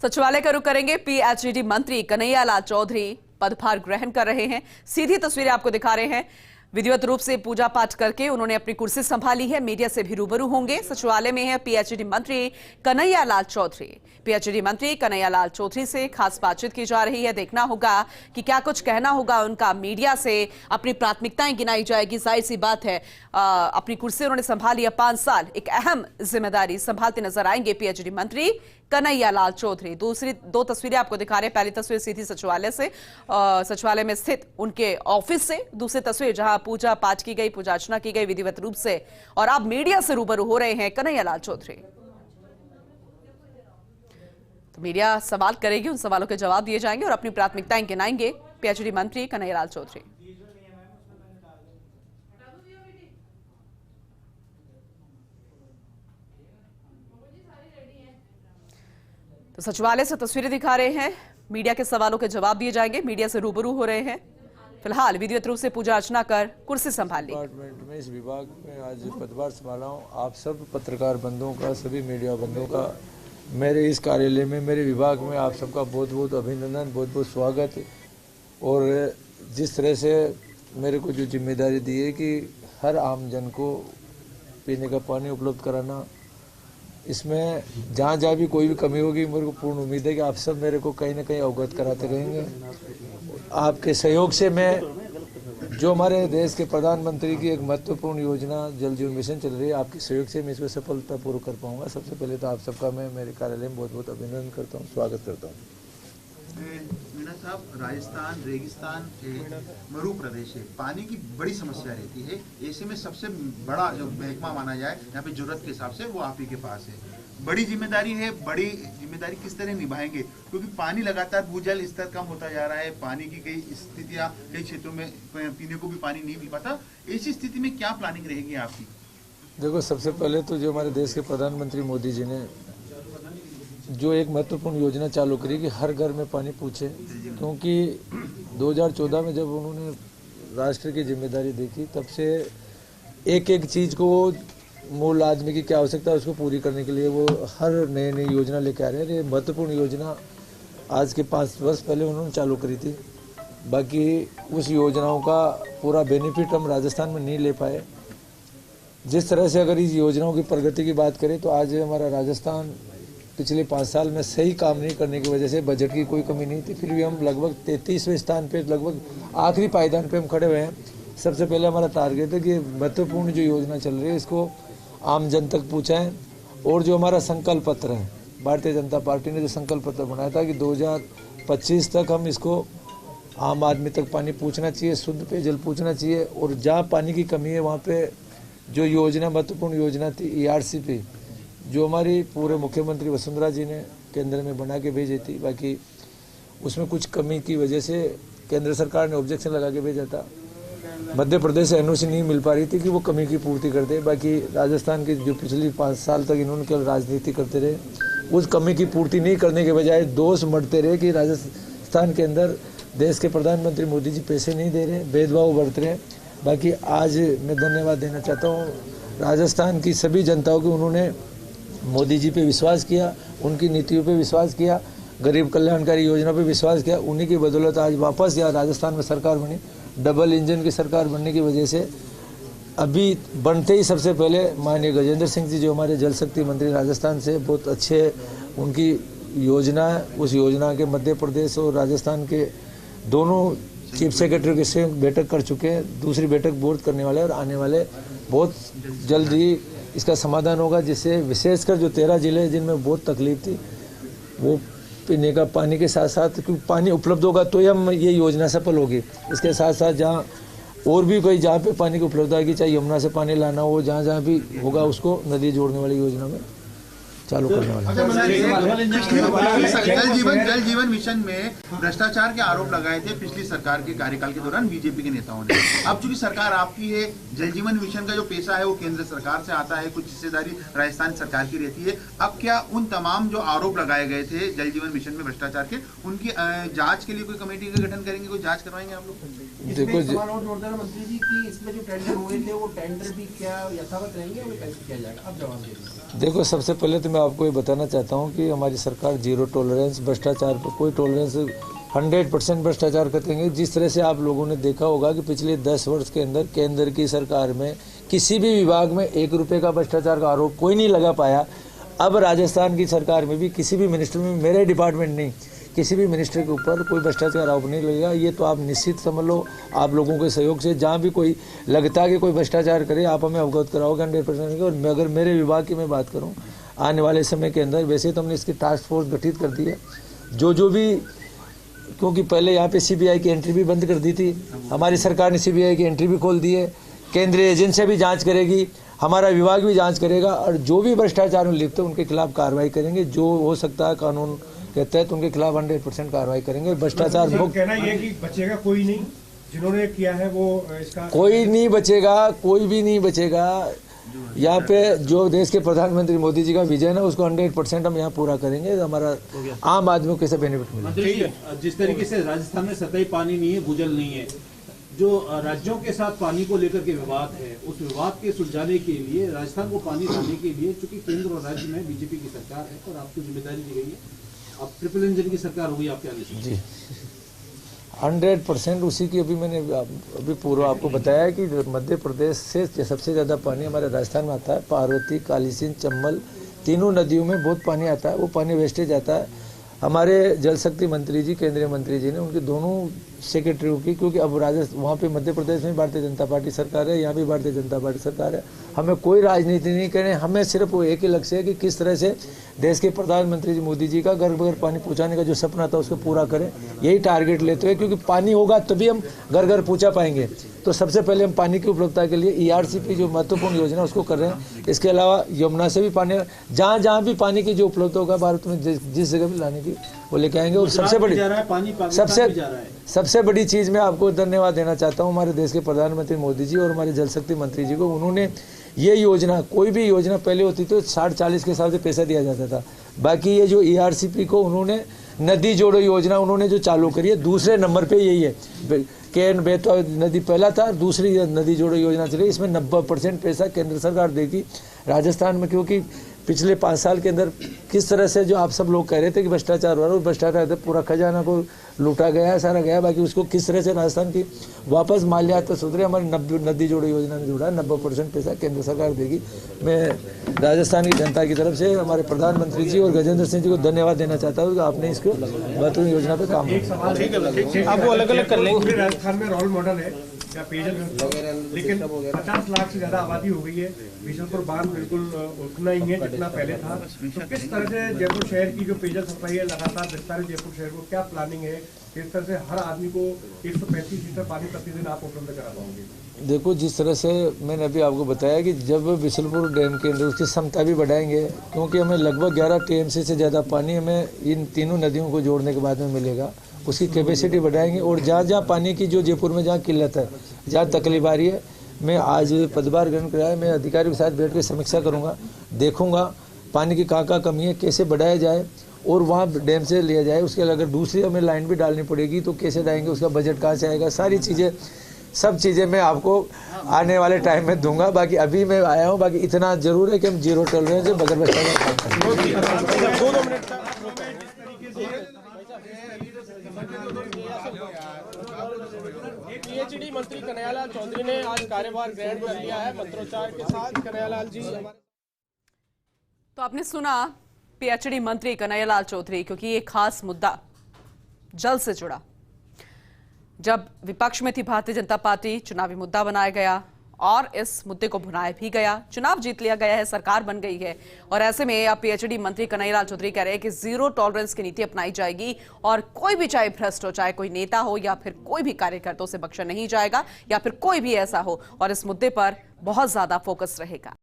सचिवालय का रुख करेंगे। पीएचईडी मंत्री कन्हैया लाल चौधरी पदभार ग्रहण कर रहे हैं। सीधी तस्वीरें आपको दिखा रहे हैं। विधिवत रूप से पूजा पाठ करके उन्होंने अपनी कुर्सी संभाली है। मीडिया से भी रूबरू होंगे। सचिवालय में है पीएचईडी मंत्री कन्हैया लाल चौधरी। पीएचईडी मंत्री कन्हैया लाल चौधरी से खास बातचीत की जा रही है। देखना होगा कि क्या कुछ कहना होगा उनका। मीडिया से अपनी प्राथमिकताएं गिनाई जाएगी। जाहिर सी बात है, अपनी कुर्सी उन्होंने संभाली है 5 साल। एक अहम जिम्मेदारी संभालते नजर आएंगे पीएचईडी मंत्री कन्हैया लाल चौधरी। दूसरी 2 तस्वीरें आपको दिखा रहे हैं। पहली तस्वीर सीधी सचिवालय से, सचिवालय में स्थित उनके ऑफिस से। दूसरी तस्वीर जहां पूजा पाठ की गई, पूजा अर्चना की गई विधिवत रूप से, और अब मीडिया से रूबरू हो रहे हैं कन्हैया लाल चौधरी। तो मीडिया सवाल करेगी, उन सवालों के जवाब दिए जाएंगे और अपनी प्राथमिकताएं गिनाएंगे पीएचईडी मंत्री कन्हैया लाल चौधरी। तो सचिवालय से तस्वीरें दिखा रहे हैं। मीडिया के सवालों के जवाब दिए जाएंगे। मीडिया से रूबरू हो रहे हैं। फिलहाल विधिवत रूप से पूजा अर्चना कर कुर्सी संभाली। डिपार्टमेंट में, इस विभाग में आज पदभार संभाला हूँ। आप सब पत्रकार बंधुओं का, सभी मीडिया बंधुओं का मेरे इस कार्यालय में, मेरे विभाग में आप सबका बहुत बहुत अभिनंदन, बहुत बहुत स्वागत। और जिस तरह से मेरे को जो जिम्मेदारी दी है कि हर आम जन को पीने का पानी उपलब्ध कराना, इसमें जहाँ जहाँ भी कोई भी कमी होगी, मेरे को पूर्ण उम्मीद है कि आप सब मेरे को कहीं ना कहीं अवगत कराते रहेंगे। आपके सहयोग से मैं, जो हमारे देश के प्रधानमंत्री की एक महत्वपूर्ण योजना जल जीवन मिशन चल रही है, आपके सहयोग से मैं इसको सफलतापूर्वक कर पाऊंगा। सबसे पहले तो आप सबका मैं मेरे कार्यालय में बहुत बहुत अभिनंदन करता हूँ, स्वागत करता हूँ। मीणा साहब, राजस्थान रेगिस्तान मरु प्रदेश है, पानी की बड़ी समस्या रहती है। ऐसे में सबसे बड़ा जो महकमा माना जाए यहाँ पे जरूरत के हिसाब से, वो आप ही के पास है। बड़ी जिम्मेदारी है। बड़ी जिम्मेदारी किस तरह निभाएंगे, क्योंकि पानी लगातार भूजल स्तर कम होता जा रहा है। पानी की कई स्थितियाँ, कई क्षेत्रों में पीने को भी पानी नहीं मिल पाता। ऐसी स्थिति में क्या प्लानिंग रहेगी आपकी? देखो, सबसे पहले तो जो हमारे देश के प्रधानमंत्री मोदी जी ने जो एक महत्वपूर्ण योजना चालू करी कि हर घर में पानी पहुँचे, क्योंकि 2014 में जब उन्होंने राष्ट्र की जिम्मेदारी देखी, तब से एक एक चीज़ को, मूल आदमी की क्या आवश्यकता है उसको पूरी करने के लिए वो हर नई नई योजना लेके आ रहे हैं। ये महत्वपूर्ण योजना आज के 5 वर्ष पहले उन्होंने चालू करी थी। बाकी उस योजनाओं का पूरा बेनिफिट हम राजस्थान में नहीं ले पाए। जिस तरह से अगर इस योजनाओं की प्रगति की बात करें तो आज हमारा राजस्थान पिछले 5 साल में सही काम नहीं करने की वजह से बजट की कोई कमी नहीं थी, फिर भी हम लगभग 33वें स्थान पे, लगभग आखिरी पायदान पे हम खड़े हुए हैं। सबसे पहले हमारा टारगेट है कि महत्वपूर्ण जो योजना चल रही है इसको आम जन तक पहुँचाएं। और जो हमारा संकल्प पत्र है, भारतीय जनता पार्टी ने जो संकल्प पत्र बनाया था कि 2025 तक हम इसको आम आदमी तक पानी पहुँचना चाहिए, शुद्ध पेयजल पहुँचना चाहिए। और जहाँ पानी की कमी है वहाँ पे जो योजना, महत्वपूर्ण योजना थी ERCP, जो हमारी पूरे मुख्यमंत्री वसुंधरा जी ने केंद्र में बना के भेजी थी, बाकी उसमें कुछ कमी की वजह से केंद्र सरकार ने ऑब्जेक्शन लगा के भेजा था। मध्य प्रदेश से NOC नहीं मिल पा रही थी कि वो कमी की पूर्ति करते। बाकी राजस्थान की जो पिछली 5 साल तक इन्होंने केवल राजनीति करते रहे, उस कमी की पूर्ति नहीं करने के बजाय दोष मढ़ते रहे कि राजस्थान के अंदर देश के प्रधानमंत्री मोदी जी पैसे नहीं दे रहे, भेदभाव बरत रहे। बाकी आज मैं धन्यवाद देना चाहता हूँ राजस्थान की सभी जनताओं को। उन्होंने मोदी जी पे विश्वास किया, उनकी नीतियों पे विश्वास किया, गरीब कल्याणकारी योजना पे विश्वास किया। उन्हीं की बदौलत आज वापस यहाँ राजस्थान में सरकार बनी। डबल इंजन की सरकार बनने की वजह से अभी बनते ही सबसे पहले माननीय गजेंद्र सिंह जी, जो हमारे जल शक्ति मंत्री राजस्थान से, बहुत अच्छे उनकी योजना है। उस योजना के मध्य प्रदेश और राजस्थान के दोनों चीफ सेक्रेटरी के से बैठक कर चुके हैं। दूसरी बैठक बोर्ड करने वाले, और आने वाले बहुत जल्द ही इसका समाधान होगा, जिससे विशेषकर जो 13 जिले जिनमें बहुत तकलीफ थी, वो पीने का पानी के साथ साथ, क्योंकि पानी उपलब्ध होगा तो ही हम ये योजना सफल होगी। इसके साथ साथ जहाँ और भी कोई, जहाँ पे पानी की उपलब्धता होगी, चाहे यमुना से पानी लाना हो, जहाँ जहाँ भी होगा उसको नदी जोड़ने वाली योजना में चालू करने वाला। जल जीवन मिशन में भ्रष्टाचार के आरोप लगाए थे पिछली सरकार के कार्यकाल के दौरान बीजेपी के नेताओं ने। अब चूंकि सरकार आपकी है, जल जीवन मिशन का जो पैसा है वो केंद्र सरकार से आता है, कुछ हिस्सेदारी राजस्थान सरकार की रहती है। अब क्या उन तमाम जो आरोप लगाए गए थे जल जीवन मिशन में भ्रष्टाचार के, उनकी जांच के लिए कोई कमेटी का गठन करेंगे, कोई जांच करवाएंगे आप लोग? देखो मंत्री जी की इसमें जो टेंडर हुए थे वो टेंडर भी क्या यथावत रहेंगे, कैसे किया जाएगा? अब जवाब दीजिए। देखो, सबसे पहले तो मैं आपको ये बताना चाहता हूँ कि हमारी सरकार जीरो टॉलरेंस, भ्रष्टाचार पर कोई टॉलरेंस, 100% भ्रष्टाचार करेंगे। जिस तरह से आप लोगों ने देखा होगा कि पिछले 10 वर्ष के अंदर केंद्र की सरकार में किसी भी विभाग में 1 रुपये का भ्रष्टाचार का आरोप कोई नहीं लगा पाया। अब राजस्थान की सरकार में भी किसी भी मिनिस्टर में, मेरे डिपार्टमेंट नहीं, किसी भी मिनिस्टर के ऊपर कोई भ्रष्टाचार आरोप नहीं लगेगा। ये तो आप निश्चित समझ लो, आप लोगों के सहयोग से जहाँ भी कोई लगता है कि कोई भ्रष्टाचार करे, आप हमें अवगत कराओगे 100%। और अगर मेरे विभाग की मैं बात करूँ, आने वाले समय के अंदर वैसे तो हमने इसकी टास्क फोर्स गठित कर दी है, जो भी, क्योंकि पहले यहाँ पे सीबीआई की एंट्री भी बंद कर दी थी, हमारी सरकार ने सीबीआई की एंट्री भी खोल दी है। केंद्रीय एजेंसियाँ भी जाँच करेगी, हमारा विभाग भी जांच करेगा, और जो भी भ्रष्टाचार में लिप्त है उनके खिलाफ कार्रवाई करेंगे। जो हो सकता है कानून के तहत उनके खिलाफ 100% कार्रवाई करेंगे। भ्रष्टाचार मुक्त कहना ये कि बचेगा कोई नहीं, जिन्होंने किया है वो इसका कोई नहीं बचेगा, कोई भी नहीं बचेगा। यहाँ पे जो देश के प्रधानमंत्री मोदी जी का विजन है उसको 100% हम यहाँ पूरा करेंगे। हमारा आम आदमी को कैसे बेनिफिट मिलेगा। जिस तरीके से राजस्थान में सतही पानी नहीं है, भूजल नहीं है, जो राज्यों के साथ पानी को लेकर के विवाद है, उस विवाद के सुलझाने के लिए, राजस्थान को पानी लाने के लिए, चूंकि केंद्र और राज्य में बीजेपी की सरकार है और आपको जिम्मेदारी दी गई है, अब ट्रिपल इंजन की सरकार होगी आपके आने से। जी 100% उसी की मैंने अभी पूर्व आपको बताया कि मध्य प्रदेश से सबसे ज़्यादा पानी हमारे राजस्थान में आता है। पार्वती, काली सिंध, चंबल, तीनों नदियों में बहुत पानी आता है। वो पानी वेस्टेज आता है। हमारे जल शक्ति मंत्री जी, केंद्रीय मंत्री जी ने उनके दोनों सेक्रेटरियों की, क्योंकि अब राजस्थान, वहाँ पे मध्य प्रदेश में भारतीय जनता पार्टी सरकार है, यहाँ भी भारतीय जनता पार्टी सरकार है। हमें कोई राजनीति नहीं करनी, हमें सिर्फ वो एक ही लक्ष्य है कि किस तरह से देश के प्रधानमंत्री जी मोदी जी का घर घर पानी पहुँचाने का जो सपना था उसको पूरा करें, यही टारगेट लेते हुए, क्योंकि पानी होगा तभी हम घर घर पहुँचा पाएंगे। तो सबसे पहले हम पानी की उपलब्धता के लिए ERCP जो महत्वपूर्ण योजना उसको कर रहे हैं। इसके अलावा यमुना से भी पानी, जहाँ जहाँ भी पानी की जो उपलब्ध होगा भारत में, जिस जगह भी लाने की वो लेके आएंगे। और सबसे बड़ी चीज़ मैं आपको धन्यवाद देना चाहता हूँ हमारे देश के प्रधानमंत्री मोदी जी और हमारे जल शक्ति मंत्री जी को। उन्होंने ये योजना, कोई भी योजना पहले होती तो 60-40 के हिसाब से पैसा दिया जाता था। बाकी ये जो ERCP को उन्होंने नदी जोड़ो योजना उन्होंने जो चालू करी है, दूसरे नंबर पे यही है। केन बेतवा नदी पहला था, दूसरी नदी जोड़ो योजना चली। इसमें 90% पैसा केंद्र सरकार देगी राजस्थान में, क्योंकि पिछले 5 साल के अंदर किस तरह से जो आप सब लोग कह रहे थे कि भ्रष्टाचार हो रहा है, भ्रष्टाचार से पूरा खजाना को लूटा गया है, सारा गया। बाकी उसको किस तरह से राजस्थान की वापस माल्यात तो सुधरे, हमारी नदी जोड़ो योजना में जुड़ा है। 90% पैसा केंद्र सरकार देगी। मैं राजस्थान की जनता की तरफ से हमारे प्रधानमंत्री जी और गजेंद्र सिंह जी को धन्यवाद देना चाहता हूँ कि आपने इसको महत्वपूर्ण योजना पर काम किया। अब वो अलग अलग कर लेंगे। राजस्थान में रोल मॉडल है या पेयजल, लेकिन 50 लाख से ज्यादा आबादी हो गई है। बीसलपुर बांध बिल्कुल उतना ही है जितना पहले था। तो किस तरह से जयपुर शहर की जो पेयजल सप्लाई है लगातार विस्तारित जयपुर शहर को क्या प्लानिंग है, किस तरह से हर आदमी को 135 लीटर पानी प्रतिदिन आप उपलब्ध करा पाओगे? देखो, जिस तरह से मैंने अभी आपको बताया कि जब बिशलपुर डैम के अंदर उसकी क्षमता भी बढ़ाएंगे, क्योंकि हमें लगभग 11 TMC से ज़्यादा पानी हमें इन तीनों नदियों को जोड़ने के बाद में मिलेगा। उसकी कैपेसिटी बढ़ाएंगे। और जहाँ जहाँ पानी की जो जयपुर में जहाँ किल्लत है, जहाँ तकलीफ आ रही है, मैं आज पदभार ग्रहण कराया, मैं अधिकारियों के साथ बैठ कर समीक्षा करूँगा, देखूँगा पानी की कहाँ कमी है, कैसे बढ़ाया जाए और वहाँ डैम से लिया जाए। उसके अगर दूसरी हमें लाइन भी डालनी पड़ेगी तो कैसे डालेंगे, उसका बजट कहाँ से आएगा, सारी चीज़ें, सब चीज़ें मैं आपको आने वाले टाइम में दूंगा। बाकी अभी मैं आया हूँ, बाकी इतना जरूर है कि हम जीरो टॉलरेंस से बगैर भ्रष्टाचार काम करेंगे। PhD मंत्री कन्हैयालाल चौधरी ने आज कार्यभार ग्रहण कर लिया है मंत्रोच्चार के साथ। कन्हैयालाल जी, तो आपने सुना PhD मंत्री कन्हैयालाल चौधरी, क्योंकि ये खास मुद्दा जल से जुड़ा। जब विपक्ष में थी भारतीय जनता पार्टी, चुनावी मुद्दा बनाया गया और इस मुद्दे को भुनाया भी गया। चुनाव जीत लिया गया है, सरकार बन गई है, और ऐसे में अब PhD मंत्री कन्हैयालाल चौधरी कह रहे हैं कि जीरो टॉलरेंस की नीति अपनाई जाएगी और कोई भी, चाहे भ्रष्ट हो, चाहे कोई नेता हो या फिर कोई भी कार्यकर्ता, उसे बख्शा नहीं जाएगा, या फिर कोई भी ऐसा हो, और इस मुद्दे पर बहुत ज्यादा फोकस रहेगा।